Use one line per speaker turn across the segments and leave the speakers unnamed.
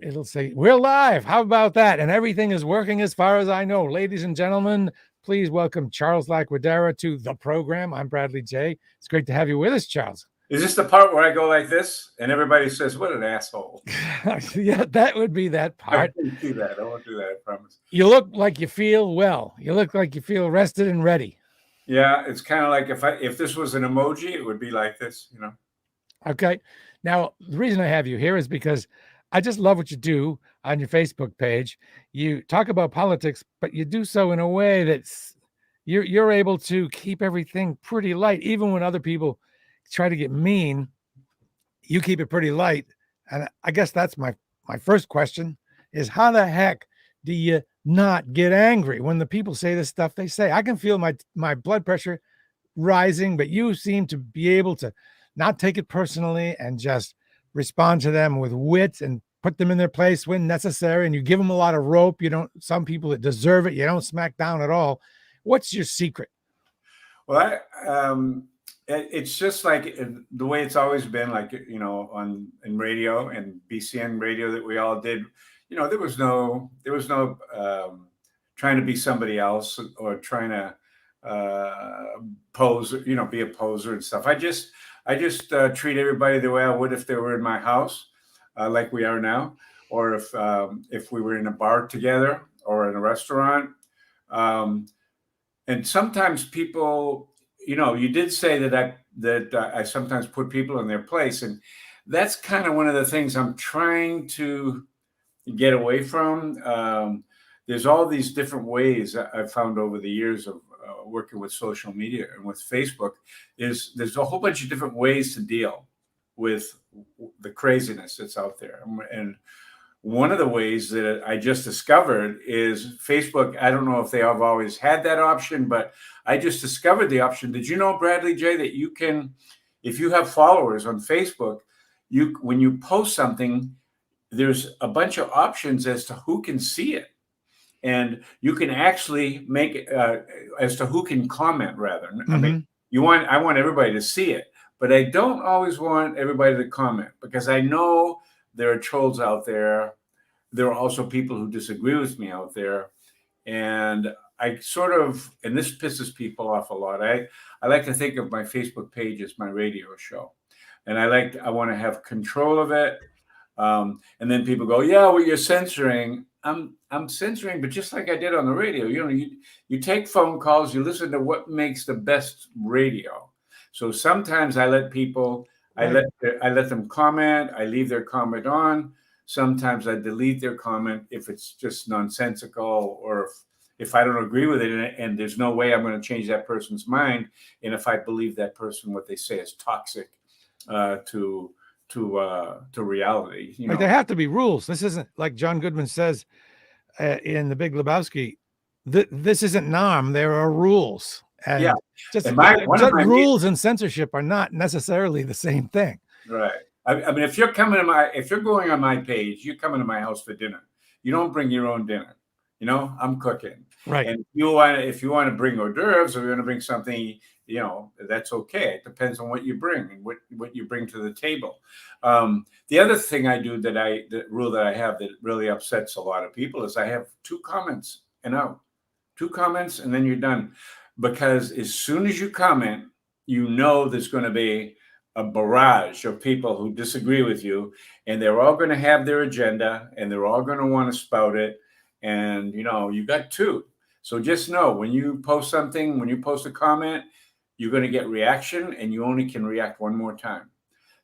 it'll say, we're live. How about that? And everything is working as far as I know. Ladies and gentlemen, please welcome Charles Laquidara to the program. I'm Bradley J. It's great to have you with us, Charles.
Is this the part where I go like this and everybody says, what an asshole?
Yeah, that would be that part.
I won't do that. I won't do that, I promise.
You look like you feel well. You look like you feel rested and ready.
Yeah, it's kind of like if this was an emoji, it would be like this, you know.
Okay. Now, the reason I have you here is because I just love what you do on your Facebook page. You talk about politics, but you do so in a way that's you're able to keep everything pretty light, even when other people try to get mean. You keep it pretty light, and I guess that's my first question: is how the heck do you not get angry when the people say the stuff they say? I can feel my blood pressure rising, but you seem to be able to not take it personally and just respond to them with wit and put them in their place when necessary. And you give them a lot of rope. You don't, some people that deserve it, you don't smack down at all. What's your secret?
Well, it's just like the way it's always been, like, you know, in radio and BCN radio that we all did. You know, there was no trying to be somebody else or trying to pose, you know, be a poser and stuff. I just treat everybody the way I would if they were in my house, like we are now, or if we were in a bar together or in a restaurant. And sometimes people, you know, you did say that I sometimes put people in their place, and that's kind of one of the things I'm trying to get away from. There's all these different ways I've found over the years of working with social media and with Facebook. There's a whole bunch of different ways to deal with the craziness that's out there. And one of the ways that I just discovered is Facebook. I don't know if they have always had that option, but I just discovered the option. Did you know, Bradley J., that you can, if you have followers on Facebook, when you post something, there's a bunch of options as to who can see it. And you can actually make it as to who can comment, rather. Mm-hmm. I mean, I want everybody to see it, but I don't always want everybody to comment, because I know there are trolls out there. There are also people who disagree with me out there. And I sort of, and this pisses people off a lot. I like to think of my Facebook page as my radio show. And I want to have control of it. And then people go, yeah, well, you're censoring. I'm censoring, but just like I did on the radio, you know, you take phone calls, you listen to what makes the best radio. So sometimes I let people, I let them comment, I leave their comment on. Sometimes I delete their comment if it's just nonsensical, or if I don't agree with it, and there's no way I'm going to change that person's mind. And if I believe that person, what they say is toxic to reality. You know?
Like, there have to be rules. This isn't, like John Goodman says in The Big Lebowski, this isn't NARM. There are rules. And
yeah,
just rules and censorship are not necessarily the same thing.
Right. I mean, if you're going on my page, you're coming to my house for dinner. You don't bring your own dinner. You know, I'm cooking.
Right.
And if you want to bring hors d'oeuvres, or you want to bring something, you know, that's okay. It depends on what you bring and what you bring to the table. The other thing I do the rule that I have that really upsets a lot of people is I have 2 comments and out. 2 comments and then you're done. Because as soon as you comment, you know there's going to be a barrage of people who disagree with you, and they're all going to have their agenda, and they're all going to want to spout it. And, you know, you got 2. So just know, when you post something, when you post a comment, you're going to get reaction, and you only can react one more time.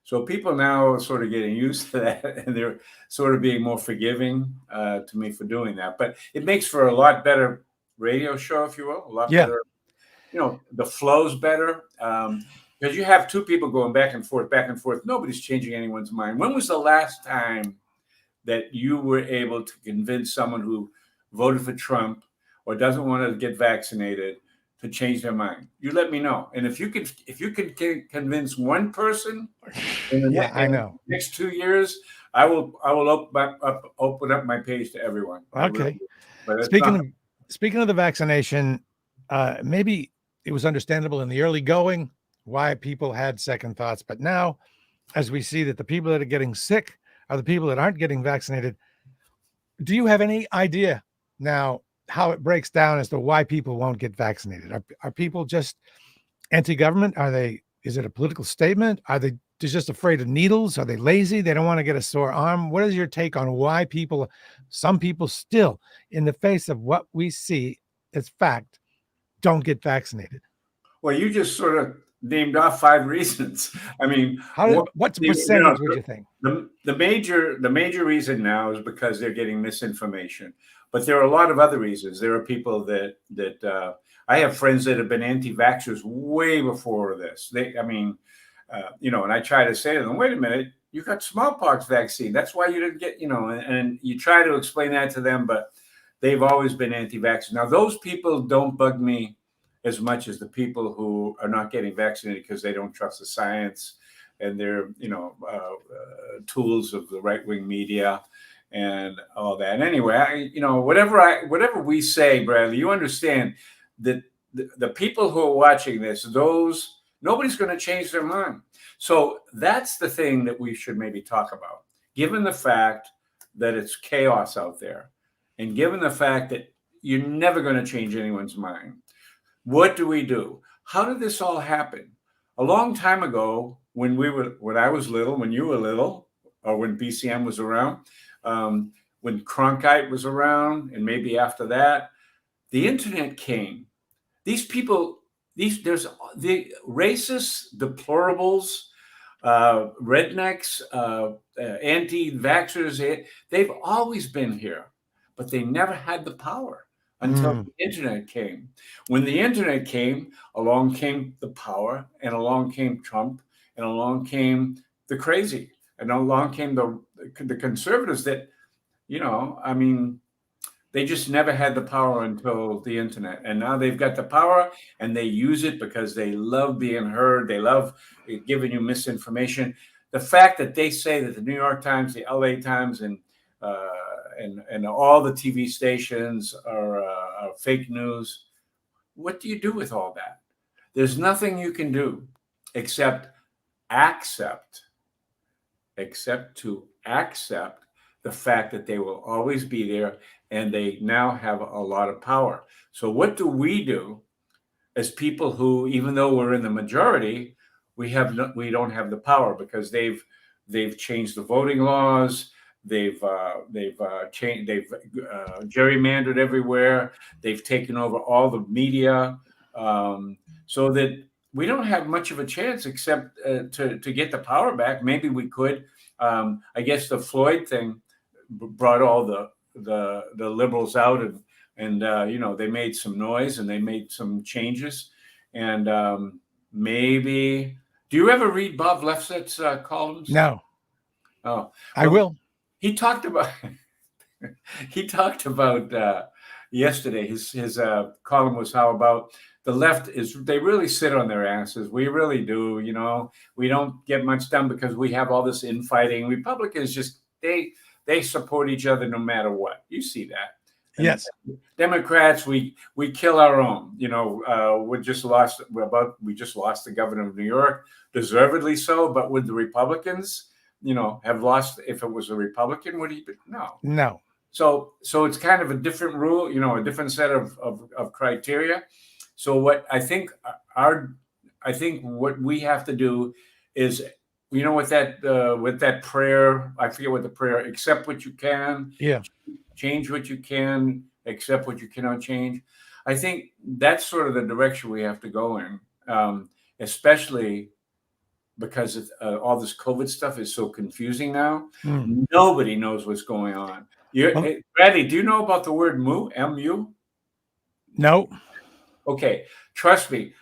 So people now are sort of getting used to that, and they're sort of being more forgiving to me for doing that. But it makes for a lot better radio show, if you will, a lot better. You know, the flow's better. Because you have 2 people going back and forth. Nobody's changing anyone's mind. When was the last time that you were able to convince someone who voted for Trump or doesn't want to get vaccinated to change their mind? You let me know. And if you can convince one person in the next 2 years, I will open up my page to everyone.
Okay. Speaking of the vaccination, maybe it was understandable in the early going why people had second thoughts. But now, as we see that the people that are getting sick are the people that aren't getting vaccinated, Do you have any idea now how it breaks down as to why people won't get vaccinated? Are people just anti-government? Is it a political statement? Are they just afraid of needles? Are they lazy? They don't want to get a sore arm? What is your take on why some people still, in the face of what we see as fact, don't get vaccinated?
Well, you just sort of named off 5 reasons. I mean,
What's the percentage, would you think?
the major reason now is because they're getting misinformation. But there are a lot of other reasons. There are people that I have friends that have been anti-vaxxers way before this. And I try to say to them, wait a minute, you got smallpox vaccine. That's why you didn't get, and you try to explain that to them, but they've always been anti-vaxxers. Now, those people don't bug me as much as the people who are not getting vaccinated because they don't trust the science and they're, tools of the right-wing media and all that. And anyway, whatever we say, Bradley, you understand that the people who are watching this, nobody's going to change their mind. So that's the thing that we should maybe talk about, given the fact that it's chaos out there and given the fact that you're never going to change anyone's mind. What do we do? How did this all happen? A long time ago, when I was little, when you were little, or when BCM was around, when Cronkite was around, and maybe after that, the internet came. These people, there's the racists, deplorables, rednecks, anti-vaxxers, they've always been here, but they never had the power until the internet came. When the internet came, along came the power, and along came Trump, and along came the crazy, and along came the conservatives that, they just never had the power until the internet. And now they've got the power and they use it because they love being heard. They love giving you misinformation. The fact that they say that the New York Times, the LA Times, and all the TV stations are fake news. What do you do with all that? There's nothing you can do except to accept the fact that they will always be there and they now have a lot of power. So what do we do as people who, even though we're in the majority, we don't have the power because they've changed the voting laws. They've gerrymandered everywhere. They've taken over all the media, so that we don't have much of a chance except to get the power back. Maybe we could. I guess the Floyd thing brought all the liberals out, and they made some noise and they made some changes. And maybe, do you ever read Bob Lefsetz's columns?
No.
Oh, well,
I will.
He talked about yesterday. His column was how about the left they really sit on their asses. We really do. We don't get much done because we have all this infighting. Republicans just they support each other no matter what. You see that. And
yes.
Democrats, we kill our own. We just lost the governor of New York, deservedly so. But would the Republicans, have lost if it was a Republican? Would he? No. So it's kind of a different rule, a different set of criteria. So what I think what we have to do is, with that prayer, I forget what the prayer, accept what you can, change what you can, accept what you cannot change. I think that's sort of the direction we have to go in, especially because all this COVID stuff is so confusing now. Nobody knows what's going on. Bradley, do you know about the word mu, M-U?
No.
Okay, trust me.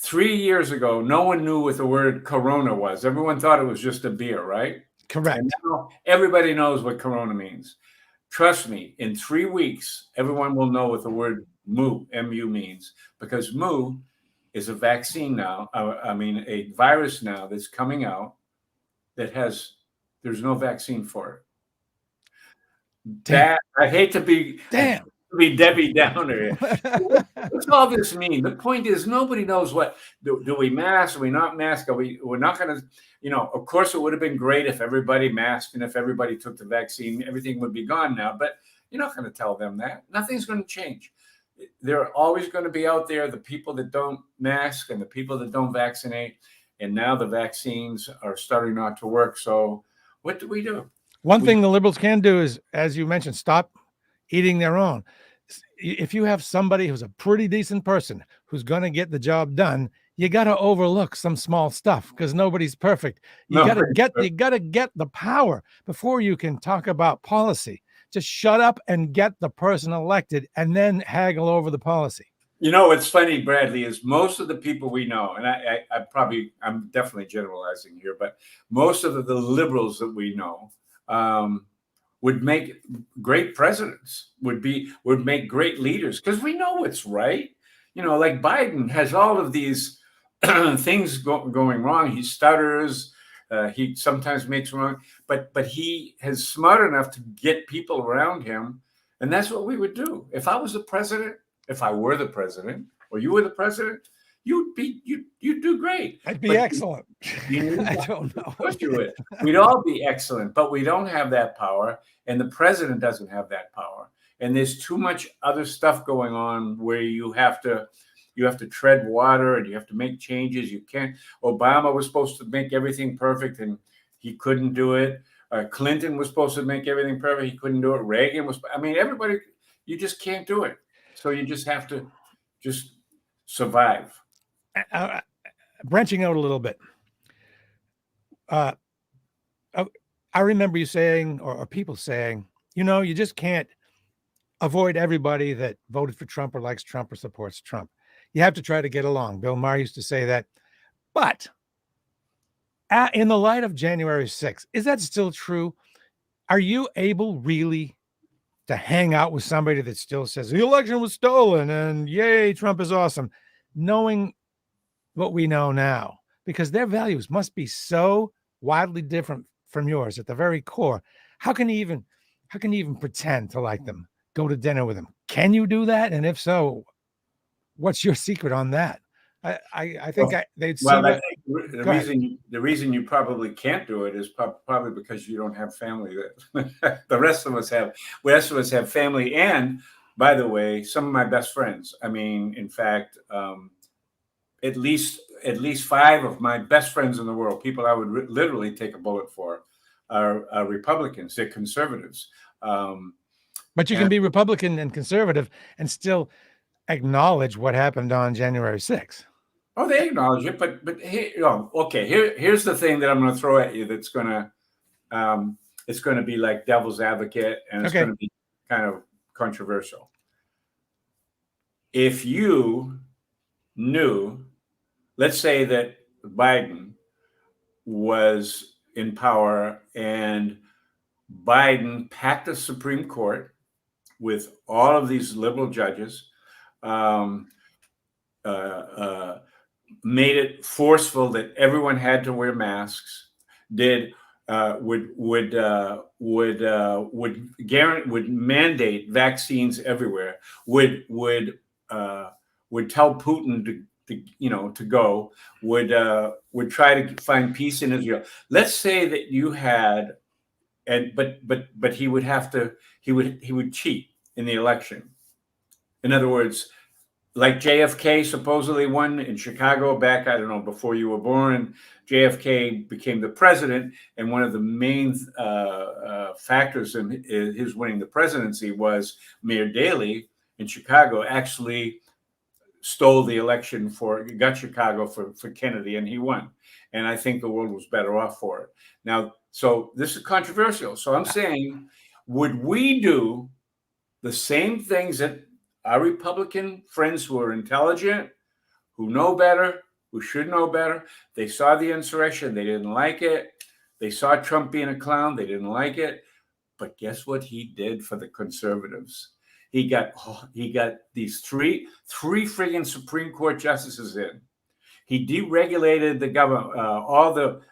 3 years ago, no one knew what the word Corona was. Everyone thought it was just a beer, right?
Correct.
And now everybody knows what Corona means. Trust me, in 3 weeks, everyone will know what the word mu, M-U, means, because mu is a vaccine now. A virus now that's coming out that there's no vaccine for it. That I hate to be Debbie Downer. What's all this mean? The point is, nobody knows what. Do we mask? Are we not mask? We're not going to. Of course, it would have been great if everybody masked and if everybody took the vaccine, everything would be gone now. But You're not going to tell them that. Nothing's going to change. They're always going to be out there, the people that don't mask and the people that don't vaccinate. And now the vaccines are starting not to work. So what do?
One thing the liberals can do is, as you mentioned, stop eating their own. If you have somebody who's a pretty decent person who's going to get the job done, you got to overlook some small stuff because nobody's perfect. You got to get the power before you can talk about policy. Just shut up and get the person elected and then haggle over the policy.
You know, what's funny, Bradley, is most of the people we know, and I'm definitely generalizing here, but most of the liberals that we know would make great presidents, would make great leaders, because we know what's right. You know, like Biden has all of these things going wrong. He stutters. He sometimes makes wrong, but he is smart enough to get people around him, and that's what we would do. If I was the president, if I were the president, or you were the president, you'd do great.
I'd be excellent. I don't know.
Of course you would. We'd all be excellent, but we don't have that power, and the president doesn't have that power. And there's too much other stuff going on where you have to tread water and you have to make changes. You can't. Obama was supposed to make everything perfect and he couldn't do it. Clinton was supposed to make everything perfect. He couldn't do it. Reagan was. I mean, everybody. You just can't do it. So you just have to just survive.
Branching out a little bit. I remember you saying, or people saying, you know, you just can't avoid everybody that voted for Trump or likes Trump or supports Trump. You have to try to get along. Bill Maher used to say that. But in the light of January 6th, is that still true? Are you able really to hang out with somebody that still says the election was stolen and yay, Trump is awesome, knowing what we know now? Because their values must be so wildly different from yours at the very core. How can you even pretend to like them? Go to dinner with them? Can you do that? And if so, what's your secret on that? I think they'd see.
Well, the reason you probably can't do it is probably because you don't have family that the rest of us have. The rest of us have family, and by the way, some of my best friends. I mean, in fact, at least 5 of my best friends in the world, people I would literally take a bullet for, are Republicans. They're conservatives.
But you can be Republican and conservative and still acknowledge what happened on January 6th.
Oh, they acknowledge it, but here's the thing that I'm going to throw at you. That's going to it's going to be like devil's advocate, and it's going to be kind of controversial. If you knew, let's say that Biden was in power and Biden packed the Supreme Court with all of these liberal judges, made it forceful that everyone had to wear masks, would mandate vaccines everywhere, would tell Putin to go, would try to find peace in Israel. Let's say that you had, but he would cheat in the election. In other words, like JFK supposedly won in Chicago back, I don't know, before you were born. JFK became the president, and one of the main factors in his winning the presidency was Mayor Daley in Chicago actually stole the election got Chicago for Kennedy, and he won. And I think the world was better off for it. Now, so this is controversial. So I'm saying, would we do the same things that our Republican friends who are intelligent, who know better, who should know better? They saw the insurrection. They didn't like it. They saw Trump being a clown. They didn't like it. But guess what he did for the conservatives? He got these three friggin' Supreme Court justices in. He deregulated the government, all the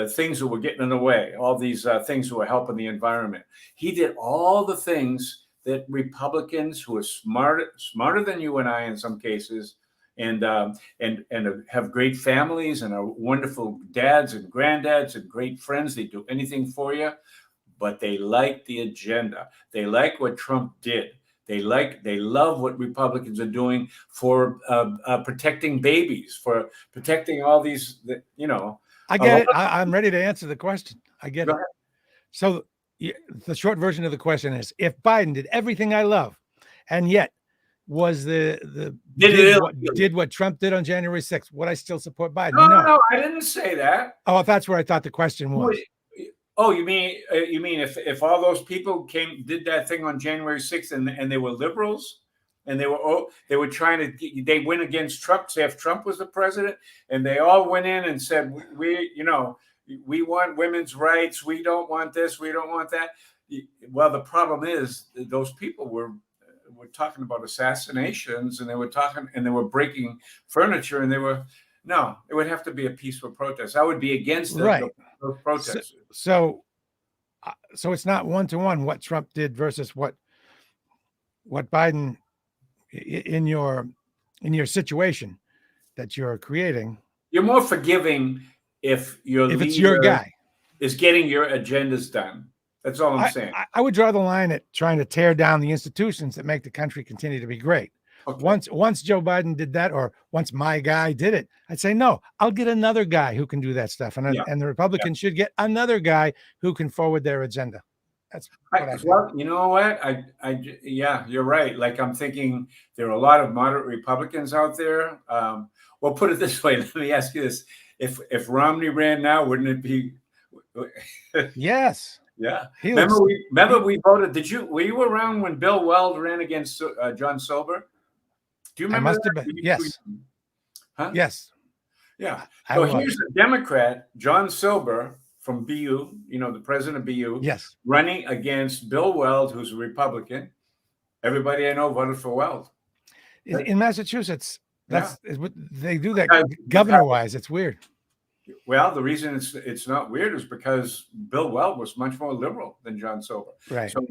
things that were getting in the way, all these things that were helping the environment. He did all the things that Republicans who are smarter than you and I in some cases, and have great families and are wonderful dads and granddads and great friends. They do anything for you. but they like the agenda. They like what Trump did. They love what Republicans are doing for protecting babies, for protecting all these,
I
a
get
lot
it. I'm ready to answer the question. I get
Go
it.
ahead.
So the short version of the question is: if Biden did everything I love, and yet was did what Trump did on January 6th, would I still support Biden?
No,
No.
no, I didn't say that.
Oh, that's where I thought the question was.
Oh, you mean if all those people did that thing on January 6th and they were liberals and they were trying to they went against Trump, say if Trump was the president, and they all went in and said we want women's rights, we don't want this, we don't want that. Well, the problem is those people were talking about assassinations, and they were breaking furniture, and no, it would have to be a peaceful protest. I would be against those protests.
So it's not one-to-one what Trump did versus what Biden in your situation that you're creating.
You're more forgiving if
it's your guy
is getting your agendas done. That's all I'm saying.
I would draw the line at trying to tear down the institutions that make the country continue to be great. Okay. Once Joe Biden did that, or once my guy did it, I'd say, no, I'll get another guy who can do that stuff. And the Republicans should get another guy who can forward their agenda. That's what I think.
Well, you know what? Yeah, you're right. Like, I'm thinking there are a lot of moderate Republicans out there. Well, put it this way. Let me ask you this. If Romney ran now, wouldn't it be?
Yes.
Yeah. Remember we voted. Were you around when Bill Weld ran against John Silver? Do you remember?
I must have been. Yes.
Huh?
Yes.
Yeah. So here's a Democrat, John Silver from BU, the president of BU,
yes,
running against Bill Weld, who's a Republican. Everybody I know voted for Weld.
In Massachusetts, they do that governor-wise. It's weird.
Well, the reason it's not weird is because Bill Weld was much more liberal than John Silver.
Right.
So,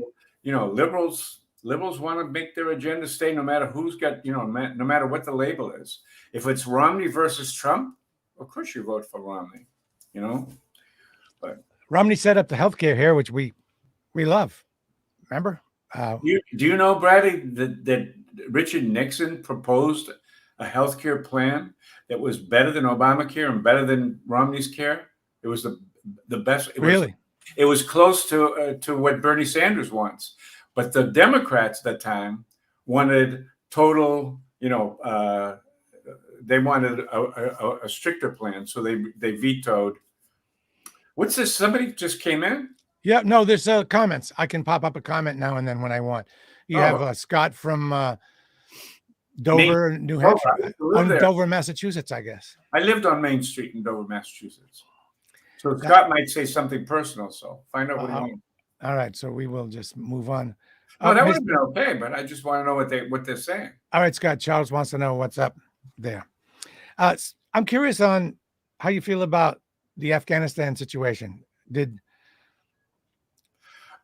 liberals want to make their agenda stay no matter who's got, no matter what the label is. If it's Romney versus Trump, of course you vote for Romney, But
Romney set up the healthcare here, which we love. Remember?
Do you know, Brady, that Richard Nixon proposed a healthcare plan that was better than Obamacare and better than Romney's care? It was the best. It was close to what Bernie Sanders wants. But the Democrats at that time wanted total, they wanted a stricter plan. So they vetoed. What's this? Somebody just came in?
Yeah, no, there's comments. I can pop up a comment now and then when I want. You have Scott from Dover, New Hampshire. Dover, Massachusetts, I guess.
I lived on Main Street in Dover, Massachusetts. So Scott might say something personal. So find out what he means.
All right, so we will just move on.
Oh, that would have been okay, but I just want to know what they're saying.
All right, Scott. Charles wants to know what's up there. I'm curious on how you feel about the Afghanistan situation. Did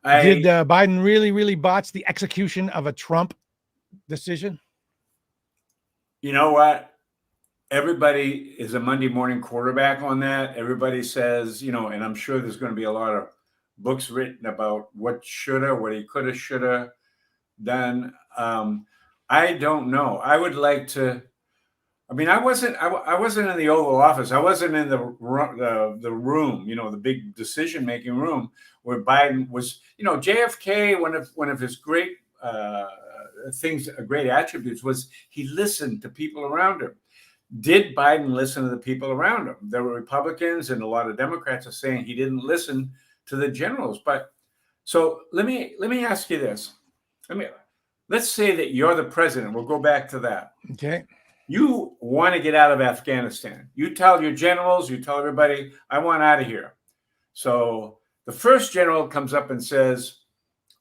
Biden really botch the execution of a Trump decision?
You know what? Everybody is a Monday morning quarterback on that. Everybody says, and I'm sure there's going to be a lot of books written about what he could have, should have done. I don't know. I would like to. I mean, I wasn't in the Oval Office. I wasn't in the room, the big decision-making room where Biden was. JFK, one of his great great attributes was he listened to people around him. Did Biden listen to the people around him? There were Republicans and a lot of Democrats are saying he didn't listen to the generals. But so let me ask you this. Let's say that you're the president. We'll go back to that.
Okay.
You want to get out of Afghanistan. You tell your generals, you tell everybody, I want out of here. So the first general comes up and says,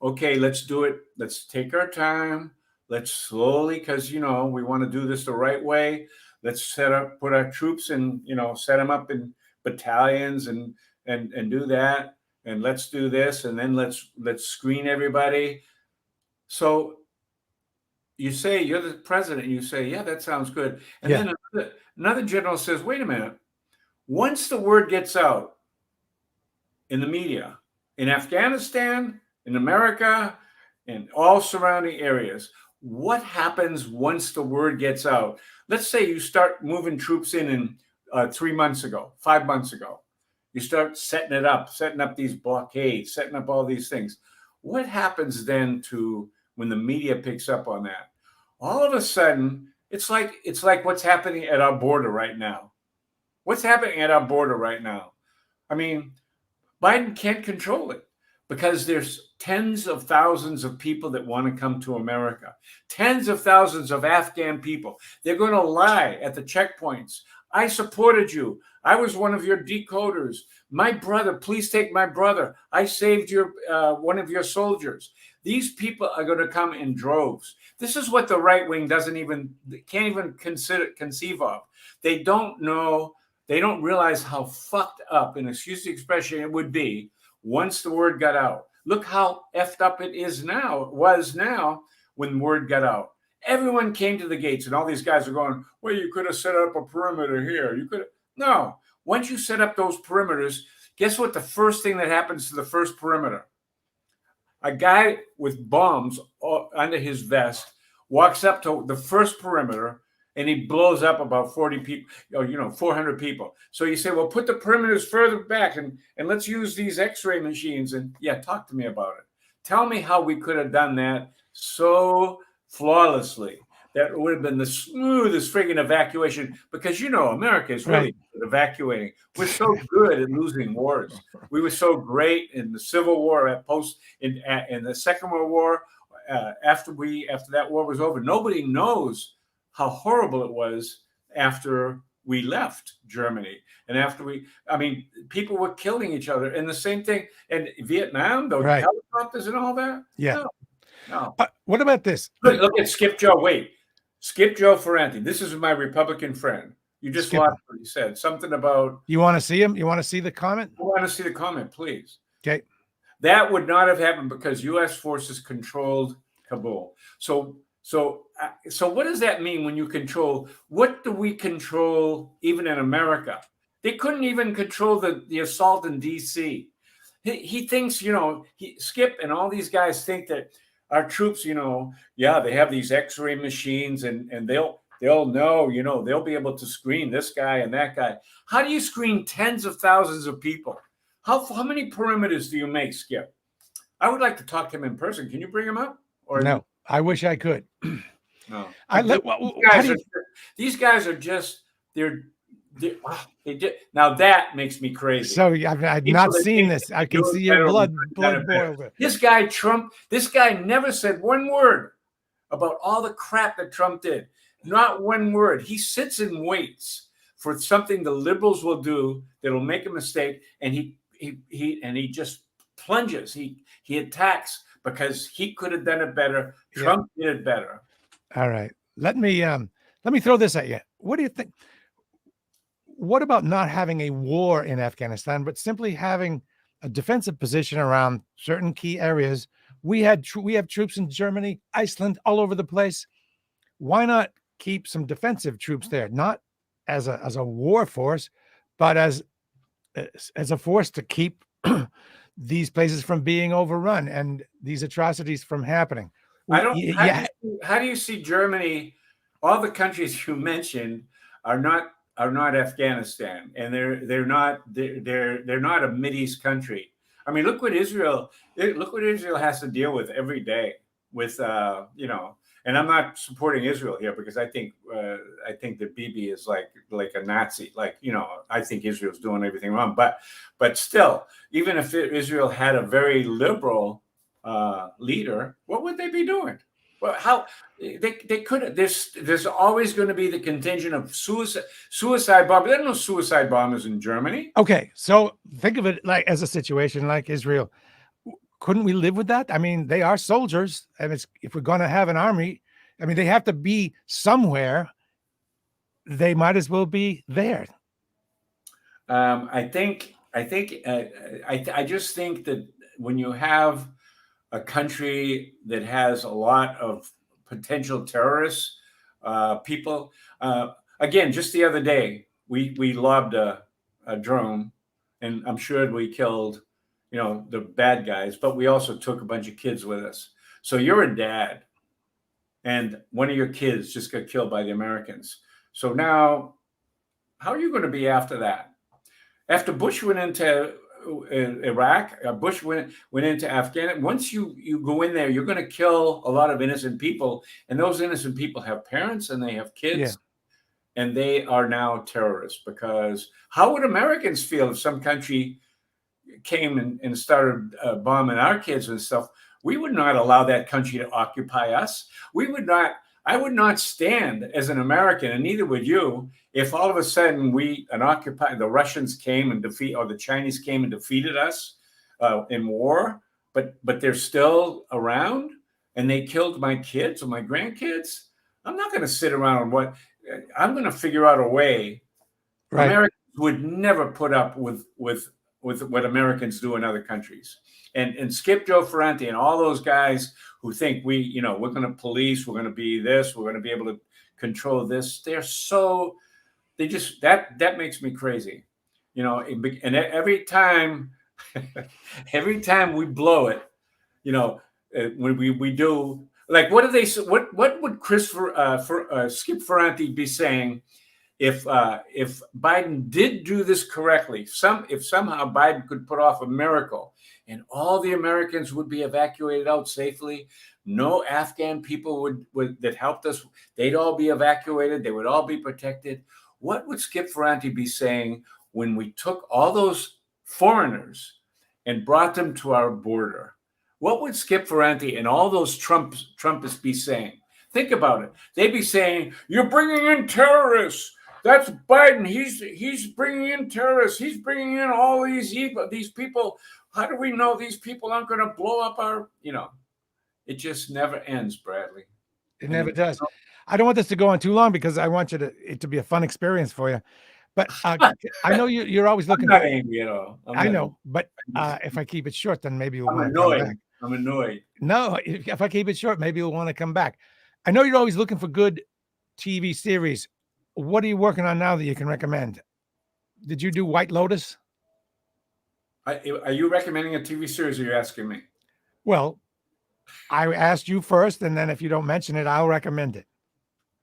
okay, let's do it. Let's take our time. Let's slowly, because, we want to do this the right way. Let's put our troops in, set them up in battalions and do that. And let's do this. And then let's screen everybody. So you say, you're the president. You say, yeah, that sounds good. And then another general says, wait a minute. Once the word gets out in the media, in Afghanistan, in America, and all surrounding areas. What happens once the word gets out? Let's say you start moving troops in 3 months ago, 5 months ago. You start setting up these blockades, setting up all these things. What happens then to when the media picks up on that? All of a sudden, it's like what's happening at our border right now. What's happening at our border right now? I mean, Biden can't control it because there's tens of thousands of people that want to come to America, tens of thousands of Afghan people. They're going to lie at the checkpoints. I supported you. I was one of your decoders. My brother, please take my brother. I saved your one of your soldiers. These people are going to come in droves. This is what the right wing can't even conceive of. They don't know. They don't realize how fucked up, and excuse the expression, it would be once the word got out. Look how effed up it was now when word got out. Everyone came to the gates, and all these guys are going, well, you could have set up a perimeter here. You could have. No. Once you set up those perimeters, guess what the first thing that happens to the first perimeter? A guy with bombs under his vest walks up to the first perimeter, and he blows up about 40 people, 400 people. So you say, well, put the perimeters further back and let's use these X-ray machines. And yeah, talk to me about it. Tell me how we could have done that so flawlessly. That would have been the smoothest friggin' evacuation, because America is really good at evacuating. We're so good at losing wars. We were so great in the Civil War, in the Second World War. After that war was over, nobody knows how horrible it was after we left Germany. And people were killing each other. And the same thing in Vietnam, those helicopters and all that.
Yeah.
No.
What about this?
Look at Skip Joe. Wait. Skip Joe Ferranti. This is my Republican friend. You just lost what he said. Something about...
You want to see him? You want to see the comment?
I want to see the comment, please.
Okay.
That would not have happened because U.S. forces controlled Kabul. So what does that mean when you control? What do we control even in America? They couldn't even control the assault in D.C. He thinks, Skip and all these guys think that our troops, they have these X-ray machines and they'll know, they'll be able to screen this guy and that guy. How do you screen tens of thousands of people? How many perimeters do you make, Skip? I would like to talk to him in person. Can you bring him up? Or
no, I wish I could.
No, these guys are just now that makes me crazy.
So I've not seen this. I can see your blood boil.
This guy Trump. This guy never said one word about all the crap that Trump did. Not one word. He sits and waits for something the liberals will do that'll make a mistake, and he just plunges. He attacks because he could have done it better. Trump did it better.
All right. Let me throw this at you. What do you think? What about not having a war in Afghanistan, but simply having a defensive position around certain key areas? We have troops in Germany, Iceland, all over the place. Why not keep some defensive troops there? Not as a war force, but as a force to keep these places from being overrun and these atrocities from happening.
How do you see Germany? All the countries you mentioned are not Afghanistan, and they're not a Mideast country. I mean, look what Israel has to deal with every day with And I'm not supporting Israel here because I think that Bibi is like a Nazi. I think Israel's doing everything wrong. But still, even if Israel had a very liberal leader, what would they be doing? Well, how they could? There's always going to be the contingent of suicide bombers. There are no suicide bombers in Germany.
Okay, so think of it like as a situation like Israel. Couldn't we live with that? I mean, they are soldiers, and if we're going to have an army, I mean, they have to be somewhere. They might as well be there.
I just think that when you have a country that has a lot of potential terrorists, people, again, just the other day, we lobbed a drone, and I'm sure we killed the bad guys, but we also took a bunch of kids with us. So you're a dad, and one of your kids just got killed by the Americans. So now, how are you going to be after that? After Bush went into Iraq, Bush went into Afghanistan. Once you go in there, you're going to kill a lot of innocent people, and those innocent people have parents and they have kids, and they are now terrorists. Because how would Americans feel if some country came and started bombing our kids and stuff? We would not allow that country to occupy us. We would not. I would not stand as an American, and neither would you, if all of a sudden the Russians came and or the Chinese came and defeated us in war, but they're still around and they killed my kids or my grandkids. I'm not going to sit around I'm going to figure out a way. Right. Americans would never put up with what Americans do in other countries. And Skip Joe Ferranti and all those guys who think we're going to police, we're going to be this, we're going to be able to control this. That makes me crazy, and every time we blow it, when we do, like, what would Skip Ferranti be saying if Biden did do this correctly? If somehow Biden could put off a miracle and all the Americans would be evacuated out safely, no Afghan people that helped us, they'd all be evacuated, they would all be protected. What would Skip Ferranti be saying when we took all those foreigners and brought them to our border? What would Skip Ferranti and all those Trumpists be saying? Think about it. They'd be saying, "You're bringing in terrorists. That's Biden. He's bringing in terrorists. He's bringing in all these people. How do we know these people aren't going to blow up our?" It just never ends, Bradley.
It never does. I don't want this to go on too long because I want it to be a fun experience for you. But I know you're always looking.
I'm not angry at all.
I know, but if I keep it short, then maybe you'll
want to come back. I'm annoyed.
No, if I keep it short, maybe you'll want to come back. I know you're always looking for good TV series. What are you working on now that you can recommend? Did you do White Lotus?
Are you recommending a TV series or are you asking me?
Well, I asked you first, and then if you don't mention it, I'll recommend it.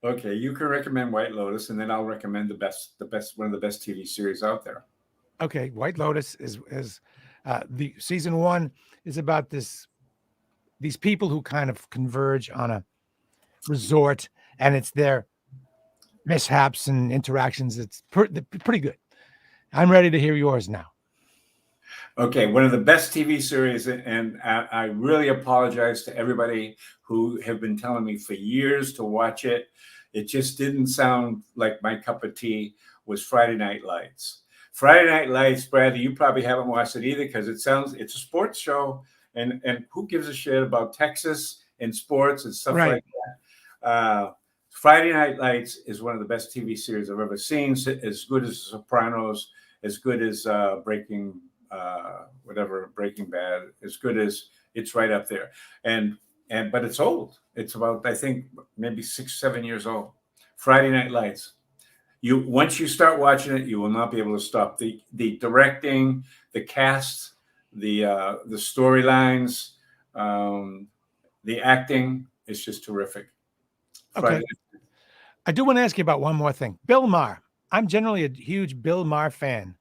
Okay, you can recommend White Lotus, and then I'll recommend one of the best TV series out there.
Okay, White Lotus is the season 1 is about these people who kind of converge on a resort, and it's their mishaps and interactions. It's pretty good. I'm ready to hear yours now.
Okay, one of the best TV series, and I really apologize to everybody who have been telling me for years to watch it. It just didn't sound like my cup of tea, was Friday Night Lights. Friday Night Lights, Bradley, you probably haven't watched it either because it's a sports show, and who gives a shit about Texas and sports and stuff like that? Friday Night Lights is one of the best TV series I've ever seen, as good as The Sopranos, as good as Breaking Bad, as good as, it's right up there. But it's old. It's about, I think, maybe 6-7 years old. Friday Night Lights. Once you start watching it, you will not be able to stop. The directing, the cast, the storylines, the acting is just terrific.
Okay. I do want to ask you about one more thing. Bill Maher. I'm generally a huge Bill Maher fan.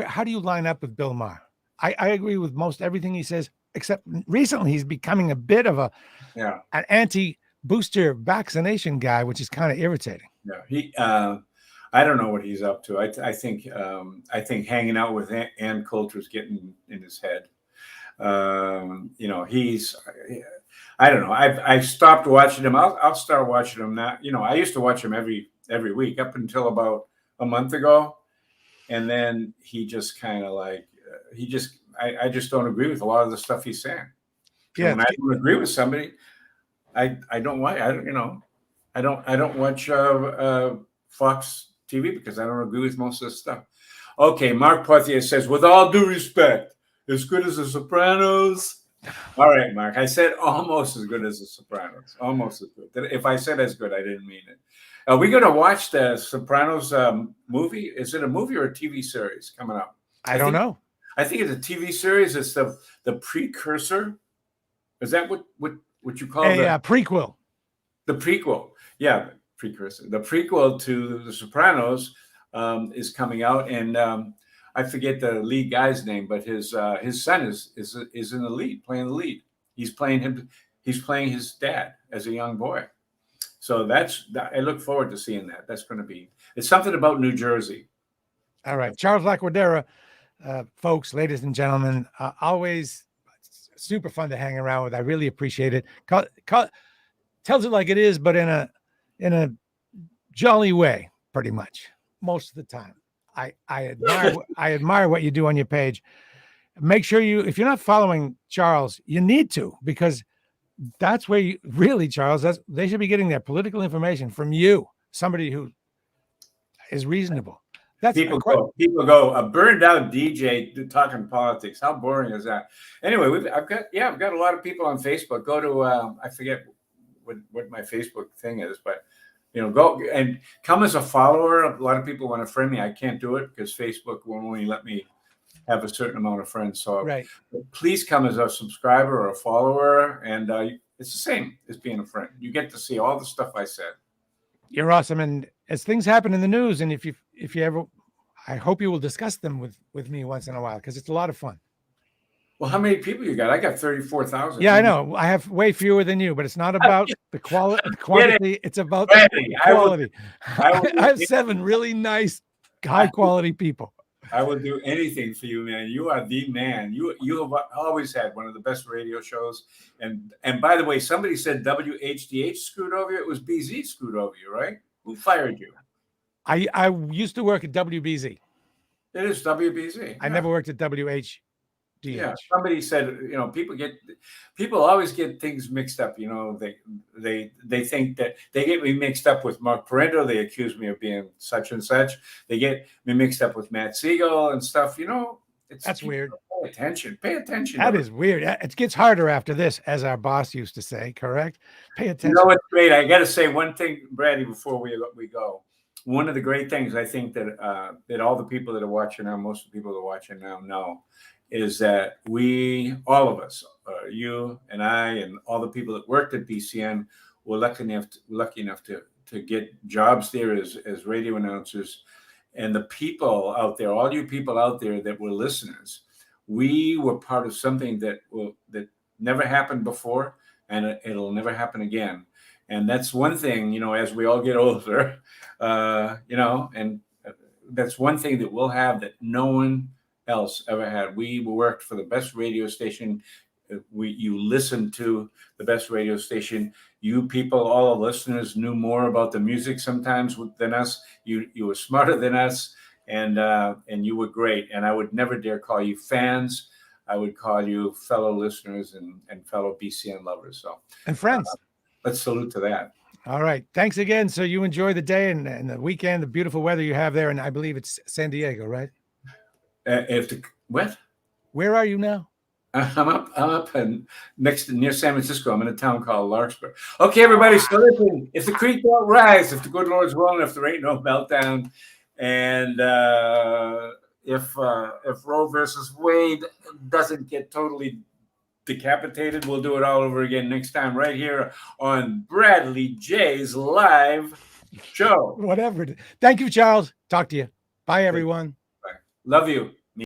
How do you line up with Bill Maher? I agree with most everything he says, except recently he's becoming a bit of an anti-booster vaccination guy, which is kind of irritating.
Yeah, I don't know what he's up to. I think hanging out with Ann Coulter is getting in his head. I don't know. I've stopped watching him. I'll start watching him now. I used to watch him every week up until about a month ago. And then he just kind of I just don't agree with a lot of the stuff he's saying. Yeah. When I don't agree with somebody, I don't watch. I don't watch Fox TV because I don't agree with most of the stuff. Okay, Mark Pothier says, with all due respect, as good as The Sopranos. All right, Mark. I said almost as good as The Sopranos. Almost as good. If I said as good, I didn't mean it. Are we going to watch the Sopranos movie? Is it a movie or a TV series coming up?
I don't know.
I think it's a TV series. It's the precursor. Is that what you call
A prequel?
The prequel? Yeah, precursor. The prequel to The Sopranos is coming out, and I forget the lead guy's name, but his son is in the lead, playing the lead. He's playing him. He's playing his dad as a young boy. So I look forward to seeing that. That's going to be. It's something about New Jersey.
All right, Charles Laquidara, folks, ladies and gentlemen, always super fun to hang around with. I really appreciate it. Tells it like it is, but in a jolly way, pretty much most of the time. I admire what you do on your page. Make sure if you're not following Charles, you need to, because that's where you really, Charles, they should be getting their political information from you, somebody who is reasonable. That's
people go a burned out DJ talking politics. How boring is that? Anyway, I've got a lot of people on Facebook. Go to I forget what my Facebook thing is, but go and come as a follower. A lot of people want to friend me. I can't do it because Facebook won't only let me have a certain amount of friends. So please come as a subscriber or a follower, and it's the same as being a friend. You get to see all the stuff I said.
You're awesome, and as things happen in the news, and if you ever, I hope you will discuss them with me once in a while, because it's a lot of fun.
Well, how many people you got? I got 34,000.
Yeah, I know. I have way fewer than you, but it's not about the quantity. It's about the quality. I have 7 really nice, high quality people.
I will do anything for you, man. You are the man. You have always had one of the best radio shows. And by the way, somebody said WHDH screwed over you. It was BZ screwed over you, right? Who fired you?
I used to work at WBZ.
It is WBZ.
I never worked at WHDH.
Yeah, somebody said, people always get things mixed up. They think that they get me mixed up with Mark Parento. They accuse me of being such and such. They get me mixed up with Matt Siegel and stuff. That's weird. Pay attention.
That is weird. It gets harder after this, as our boss used to say. Correct. Pay attention.
It's great. I got to say one thing, Brady, before we go. One of the great things I think that all the people that are watching now, most of the people that are watching now know, is that all of us, you and I and all the people that worked at BCN, were lucky enough to get jobs there as radio announcers. And the people out there, all you people out there that were listeners, we were part of something that never happened before, and it'll never happen again. And that's one thing, as we all get older, and that's one thing that we'll have that no one else ever had. We worked for the best radio station. You listened to the best radio station. You people, all the listeners, knew more about the music sometimes than us. You were smarter than us, and you were great. And I would never dare call you fans. I would call you fellow listeners and fellow BCN lovers.
And friends.
Let's salute to that.
All right. Thanks again. So you enjoy the day and the weekend, the beautiful weather you have there. And I believe it's San Diego, right?
What?
Where are you now?
I'm up and near San Francisco. I'm in a town called Larkspur. Okay, everybody. So listen, if the creek don't rise, if the good Lord's willing, if there ain't no meltdown, and if Roe versus Wade doesn't get totally decapitated, we'll do it all over again next time right here on Bradley J's live show.
Whatever. Thank you, Charles. Talk to you. Bye, everyone.
Bye. Love you.